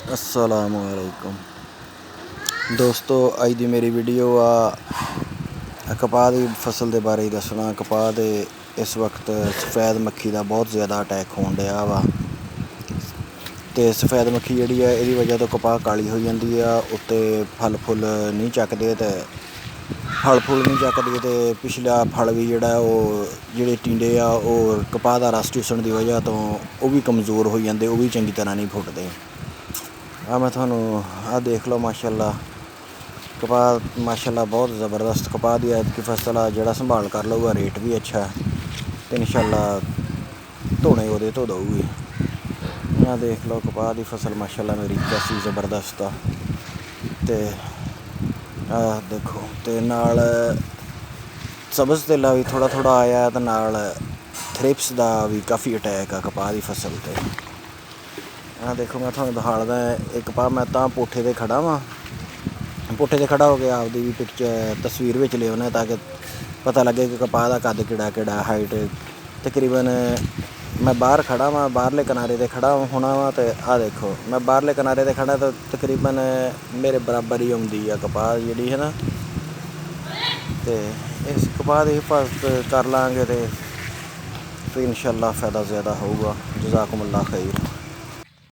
अस्सलामुअलैकुम दोस्तों, अज दी मेरी वीडियो आ कपाह की फसल के बारे दसना। कपाह दे इस वक्त सफेद मक्खी का बहुत ज़्यादा अटैक होण दिया वा ते सफेद मक्खी जिहड़ी है इहदी वजह तो कपाह काली हो जाती है। उत्ते फल फुल नहीं चकते ते फल फुल नहीं चकते ते पिछला फल भी जिहड़ा जिहड़े टिंडे आ कपाह का रस चूसण की वजह तो वह भी कमज़ोर हो जाते, वह भी चंगी तरह नहीं फुटते। मैं थानू देख लो माशाअल्लाह कपाह माशाअल्लाह बहुत ज़बरदस्त कपाह की ऐतकी फसल आ। जिहड़ा संभाल कर लूगा रेट भी अच्छा है तो इंशाअल्लाह धोने वो धो दूगी। देख लो कपाह की फसल माशाअल्लाह मेरी कैसी ज़बरदस्त आ। ते देखो ते नाल सब्ज़ तेला भी थोड़ा थोड़ा आया तो नाल थ्रिप्स का भी काफ़ी अटैक आ कपाह की फसल ते। देखो मैं थोड़ा दिखादा एक कपाह मैं तो पुट्ठे ते खड़ा वां, पुट्ठे ते खड़ा हो के आपदी भी पिक्चर तस्वीर विच ले आउना ताकि पता लगे कि कपाह का कद किहड़ा हाइट तकरीबन। मैं बाहर खड़ा वां, बाहरले किनारे ते खड़ा होना वा ते देखो मैं बाहरले किनारे ते खड़ा तो तकरीबन मेरे बराबर ही आउंदी आ कपाह जिहड़ी है ना। ते इस कपाह की हिफाजत कर लांगे तो फिर इंशाअल्लाह फ़ायदा ज़्यादा होगा। जज़ाकुमुल्लाह खैर।